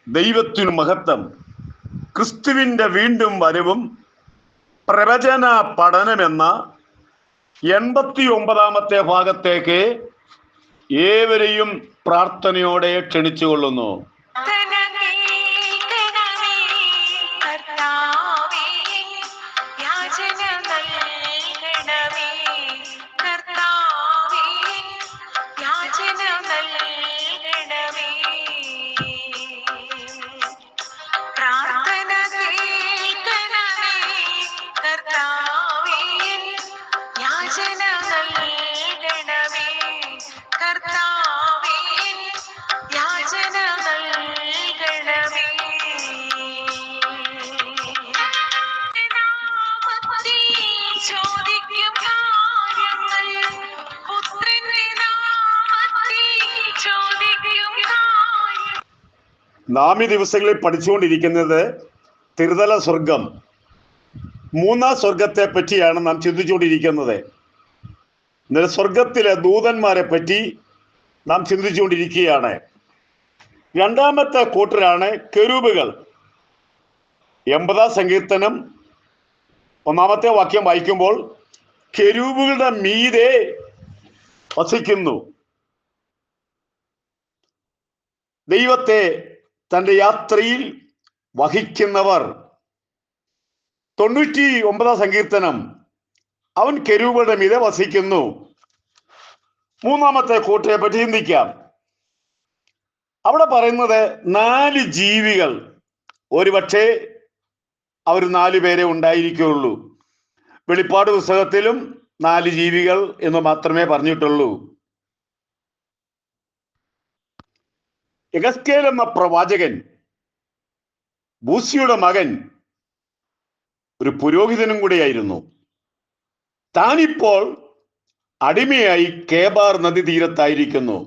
ദൈവത്തിനു മഹത്വം. ക്രിസ്തുവിന്റെ വീണ്ടും വരവും പ്രവചന പഠനമെന്ന 89ാമത്തെ ഭാഗത്തേക്ക് ഏവരെയും പ്രാർത്ഥനയോടെ ക്ഷണിച്ചുകൊള്ളുന്നു. നാം ഈ ദിവസങ്ങളിൽ പഠിച്ചുകൊണ്ടിരിക്കുന്നത് ത്രിതല സ്വർഗം, മൂന്നാം സ്വർഗത്തെ പറ്റിയാണ് നാം ചിന്തിച്ചുകൊണ്ടിരിക്കുന്നത്. ഇന്നലെ സ്വർഗത്തിലെ ദൂതന്മാരെ പറ്റി നാം ചിന്തിച്ചുകൊണ്ടിരിക്കുകയാണ്. രണ്ടാമത്തെ കൂട്ടരാണ് കെരൂബുകൾ. 80ാം സങ്കീർത്തനം 1ാമത്തെ വാക്യം വായിക്കുമ്പോൾ കെരൂബുകളുടെ മീതെ വസിക്കുന്നു. ദൈവത്തെ തൻ്റെ യാത്രയിൽ വഹിക്കുന്നവർ. 99ാം സങ്കീർത്തനം അവൻ കെരൂബുകളുടെ മീതെ വസിക്കുന്നു. മൂന്നാമത്തെ കൂട്ടരെ പറ്റി ചിന്തിക്കാം. അവിടെ പറയുന്നത് 4 ജീവികൾ. ഒരുപക്ഷെ അവർ 4 പേരെ ഉണ്ടായിരിക്കുകയുള്ളൂ. വെളിപ്പാട് പുസ്തകത്തിലും 4 ജീവികൾ എന്ന് മാത്രമേ പറഞ്ഞിട്ടുള്ളൂ. യെഹെസ്കേൽ എന്ന പ്രവാചകൻ, ബൂസിയുടെ മകൻ, ഒരു പുരോഹിതനും കൂടിയായിരുന്നു. താനിപ്പോൾ അടിമയായി കേബാർ നദി തീരത്തായിരിക്കുന്നു.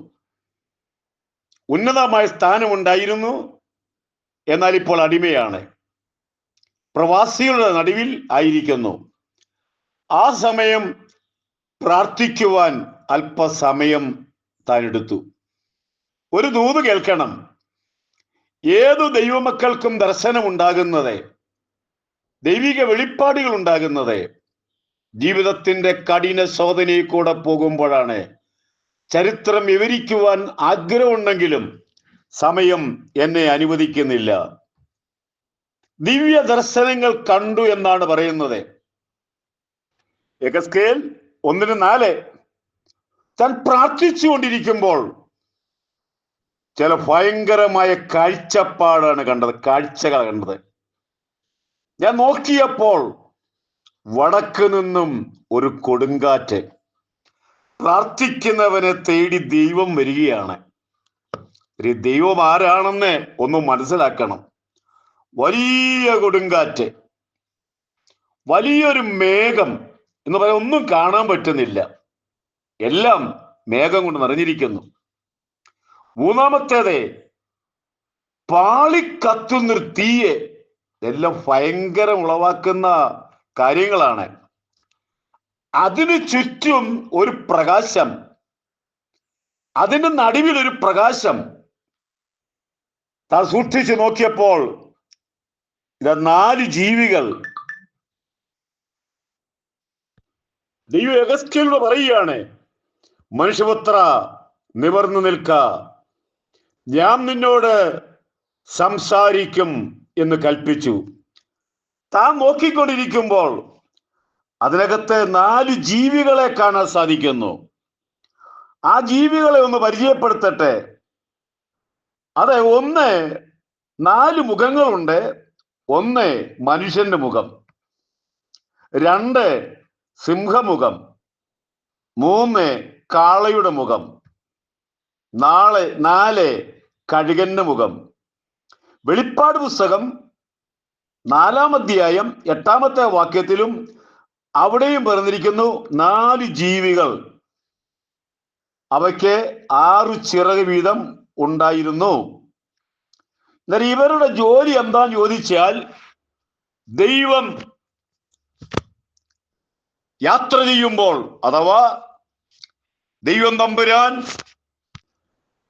ഉന്നതമായ സ്ഥാനമുണ്ടായിരുന്നു, എന്നാൽ ഇപ്പോൾ അടിമയാണ്. പ്രവാസികളുടെ നടുവിൽ ആയിരിക്കുന്നു. ആ സമയം പ്രാർത്ഥിക്കുവാൻ അല്പസമയം താൻ എടുത്തു. ഒരു ദൂത് കേൾക്കണം. ഏതു ദൈവമക്കൾക്കും ദർശനം ഉണ്ടാകുന്നത്, ദൈവിക വെളിപ്പാടുകൾ ഉണ്ടാകുന്നത് ജീവിതത്തിന്റെ കഠിന ശോധനയിൽ കൂടെ പോകുമ്പോഴാണ്. ചരിത്രം വിവരിക്കുവാൻ ആഗ്രഹമുണ്ടെങ്കിലും സമയം എന്നെ അനുവദിക്കുന്നില്ല. ദിവ്യ ദർശനങ്ങൾ കണ്ടു എന്നാണ് പറയുന്നത്. യെഹെസ്കേൽ 1:4 താൻ പ്രാർത്ഥിച്ചുകൊണ്ടിരിക്കുമ്പോൾ ചില ഭയങ്കരമായ കാഴ്ചപ്പാടാണ് കാഴ്ചകൾ കണ്ടത്. ഞാൻ നോക്കിയപ്പോൾ വടക്ക് നിന്നും ഒരു കൊടുങ്കാറ്റ്. പ്രാർത്ഥിക്കുന്നവനെ തേടി ദൈവം വരികയാണ്. ഒരു ദൈവം ആരാണെന്ന് ഒന്ന് മനസ്സിലാക്കണം. വലിയ കൊടുങ്കാറ്റ്, വലിയൊരു മേഘം എന്ന് പറയാൻ ഒന്നും കാണാൻ പറ്റുന്നില്ല. എല്ലാം മേഘം കൊണ്ട് നിറഞ്ഞിരിക്കുന്നു. മൂന്നാമത്തേത് പാളിക്കത്തുന്നൊരു തീയെ. എല്ലാം ഭയങ്കരം ഉളവാക്കുന്ന കാര്യങ്ങളാണ്. അതിനു ചുറ്റും ഒരു പ്രകാശം, അതിന്റെ നടുവിൽ ഒരു പ്രകാശം. താൻ സൂക്ഷിച്ചു നോക്കിയപ്പോൾ ഇത് 4 ജീവികൾ. ദൈവം യെഹെസ്കേലിനോട് പറയുകയാണ്, മനുഷ്യപുത്ര നിവർന്നു നിൽക്ക, ഞാൻ നിന്നോട് സംസാരിക്കും എന്ന് കൽപ്പിച്ചു. താൻ നോക്കിക്കൊണ്ടിരിക്കുമ്പോൾ അതിനകത്ത് 4 ജീവികളെ കാണാൻ സാധിക്കുന്നു. ആ ജീവികളെ ഒന്ന് പരിചയപ്പെടുത്തട്ടെ. അതെ, 4 മുഖങ്ങളുണ്ട്. 1 മനുഷ്യന്റെ മുഖം, 2 സിംഹമുഖം, 3 കാളയുടെ മുഖം, 4 കഴുകന്റെ മുഖം. വെളിപ്പാട് പുസ്തകം 4-ാം അധ്യായം 8ാമത്തെ വാക്യത്തിലും അവിടെയും പറഞ്ഞിരിക്കുന്നു 4 ജീവികൾ. അവയ്ക്ക് 6 ചിറക് വീതം ഉണ്ടായിരുന്നു. എന്നാൽ ഇവരുടെ ജോലി എന്താന്ന് ചോദിച്ചാൽ, ദൈവം യാത്ര ചെയ്യുമ്പോൾ, അഥവാ ദൈവം തമ്പുരാൻ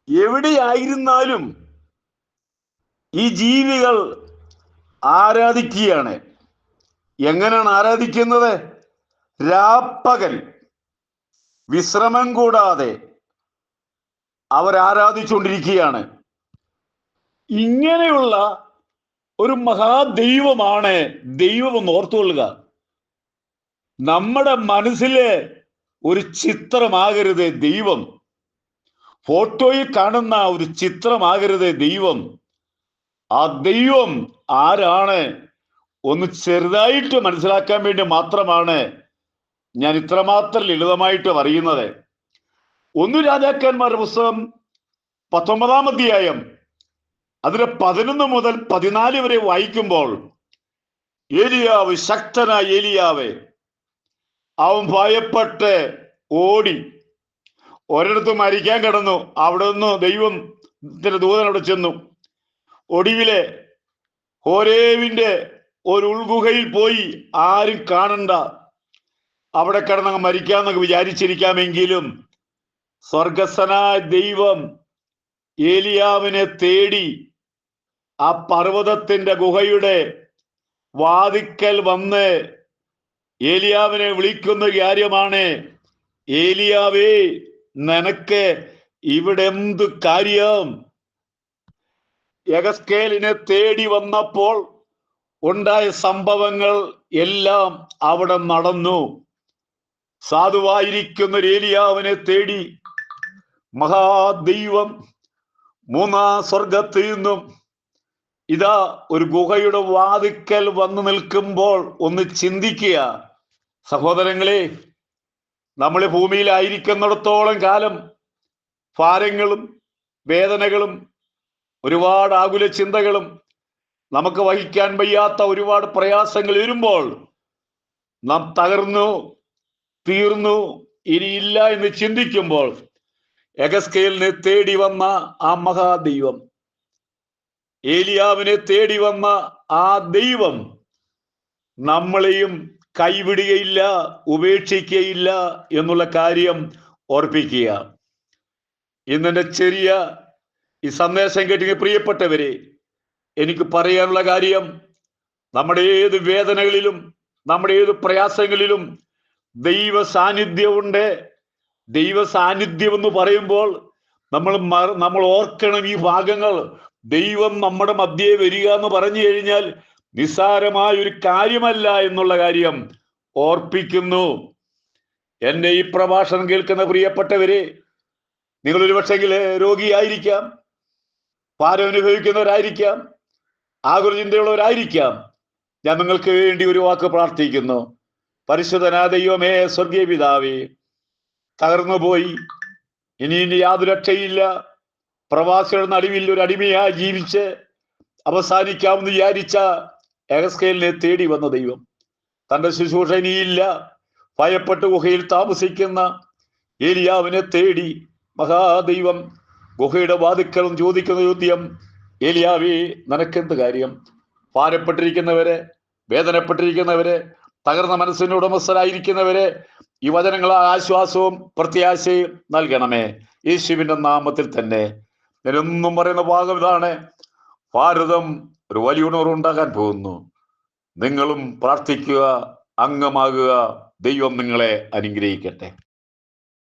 എവിടെയായിരുന്നാലും ഈ ജീവികൾ ആരാധിക്കുകയാണ്. എങ്ങനെയാണ് ആരാധിക്കുന്നത്? രാപ്പകൽ വിശ്രമം കൂടാതെ അവർ ആരാധിച്ചുകൊണ്ടിരിക്കുകയാണ്. ഇങ്ങനെയുള്ള ഒരു മഹാദൈവമാണ് ദൈവം എന്ന് ഓർത്തുകൊള്ളുക. നമ്മുടെ മനസ്സിലെ ഒരു ചിത്രമാകരുത് ദൈവം. ഫോട്ടോയിൽ കാണുന്ന ഒരു ചിത്രമാകരുത് ദൈവം. ആ ദൈവം ആരാണ് ഒന്ന് ചെറുതായിട്ട് മനസ്സിലാക്കാൻ വേണ്ടി മാത്രമാണ് ഞാൻ ഇത്രമാത്രം ലളിതമായിട്ട് പറയുന്നത്. 1 രാജാക്കന്മാരുടെ പുസ്തകം 19-ാം അധ്യായം അതിലെ 11 മുതൽ 14 വരെ വായിക്കുമ്പോൾ, ഏലിയാവ്, ശക്തനായ ഏലിയാവ്, അവൻ ഭയപ്പെട്ട് ഓടി ഒരിടത്ത് മരിക്കാൻ കിടന്നു. അവിടെ നിന്ന് ദൈവത്തിന്റെ ദൂതൻ അവിടെ ചെന്നു. ഒടുവിലെ ഹോരേവിന്റെ ഒരു ഉൾഗുഹയിൽ പോയി ആരും കാണണ്ട, അവിടെ കിടന്നങ്ങ് മരിക്കാന്നൊക്കെ വിചാരിച്ചിരിക്കാമെങ്കിലും സ്വർഗസ്ഥനായ ദൈവം ഏലിയാവിനെ തേടി ആ പർവ്വതത്തിന്റെ ഗുഹയുടെ വാതിക്കൽ വന്ന് ഏലിയാവിനെ വിളിക്കുന്ന കാര്യമാണ്, ഏലിയാവേ, നിനക്ക് ഇവിടെ എന്ത് കാര്യം? യഹസ്കേലിനെ തേടി വന്നപ്പോൾ ഉണ്ടായ സംഭവങ്ങൾ എല്ലാം അവിടെ നടന്നു. സാധുവായിരിക്കുന്ന ഏലിയാവിനെ തേടി മഹാദൈവം 3-ാം സ്വർഗത്തിൽ നിന്നും ഇതാ ഒരു ഗുഹയുടെ വാതിക്കൽ വന്നു നിൽക്കുമ്പോൾ ഒന്ന് ചിന്തിക്കുക സഹോദരങ്ങളെ. നമ്മൾ ഭൂമിയിലായിരിക്കുന്നിടത്തോളം കാലം ഭാരങ്ങളും വേദനകളും ഒരുപാട് ആകുല ചിന്തകളും നമുക്ക് വഹിക്കാൻ വയ്യാത്ത ഒരുപാട് പ്രയാസങ്ങൾ വരുമ്പോൾ നാം തകർന്നു തീർന്നു ഇനിയില്ല എന്ന് ചിന്തിക്കുമ്പോൾ, യഹസ്കേലിനെ തേടി വന്ന ആ മഹാദൈവം, ഏലിയാവിനെ തേടി വന്ന ആ ദൈവം നമ്മളെയും കൈവിടുകയില്ല, ഉപേക്ഷിക്കുകയില്ല എന്നുള്ള കാര്യം ഓർപ്പിക്കുക. ഇന്നെന്റെ ചെറിയ ഈ സന്ദേശം കേട്ടി പ്രിയപ്പെട്ടവരെ, എനിക്ക് പറയാനുള്ള കാര്യം, നമ്മുടെ ഏത് വേദനകളിലും നമ്മുടെ ഏത് പ്രയാസങ്ങളിലും ദൈവ സാന്നിധ്യമുണ്ട്. ദൈവ സാന്നിധ്യം എന്ന് പറയുമ്പോൾ നമ്മൾ ഓർക്കണം ഈ ഭാഗങ്ങൾ. ദൈവം നമ്മുടെ മധ്യേ വരിക എന്ന് പറഞ്ഞു കഴിഞ്ഞാൽ നിസ്സാരമായ ഒരു കാര്യമല്ല എന്നുള്ള കാര്യം ഓർപ്പിക്കുന്നു. എന്നെ ഈ പ്രഭാഷണം കേൾക്കുന്ന പ്രിയപ്പെട്ടവരെ, നിങ്ങളൊരു പക്ഷെങ്കിൽ രോഗിയായിരിക്കാം, ഭാരം അനുഭവിക്കുന്നവരായിരിക്കാം, ആകുല ചിന്തയുള്ളവരായിരിക്കാം. ഞാൻ നിങ്ങൾക്ക് വേണ്ടി ഒരു വാക്ക് പ്രാർത്ഥിക്കുന്നു. പരിശുദ്ധനായ ദൈവമേ, സ്വർഗീയ പിതാവേ, തകർന്നുപോയി ഇനി യാതൊരു രക്ഷയില്ല, പ്രവാസികളുടെ നടുവിൽ ഒരു അടിമയായി ജീവിച്ച് അവസാനിക്കാമെന്ന് വിചാരിച്ച യഹസ്കേലിനെ തേടി വന്ന ദൈവം, തന്റെ ശുശ്രൂഷ ഇനിയില്ല, ഭയപ്പെട്ട് ഗുഹയിൽ താമസിക്കുന്ന ഏലിയാവിനെ തേടി മഹാദൈവം ഗുഹയുടെ വാതിക്കൽ ചോദിക്കുന്ന ചോദ്യം, ഏലിയാവേ, നിനക്കെന്ത് കാര്യം? ഭാരപ്പെട്ടിരിക്കുന്നവരെ, വേദനപ്പെട്ടിരിക്കുന്നവരെ, തകർന്ന മനസ്സിന് ഉടമസ്ഥരായിരിക്കുന്നവരെ ഈ വചനങ്ങൾ ആശ്വാസവും പ്രത്യാശയും നൽകണമേ, യേശുവിന്റെ നാമത്തിൽ തന്നെ. ഞാനെന്നും പറയുന്ന ഭാഗം ഇതാണ്: ഭാരതം ഒരു വലിയ ഉണർവുണ്ടാകാൻ പോകുന്നു. നിങ്ങളും പ്രാർത്ഥിക്കുക, അംഗമാകുക. ദൈവം നിങ്ങളെ അനുഗ്രഹിക്കട്ടെ.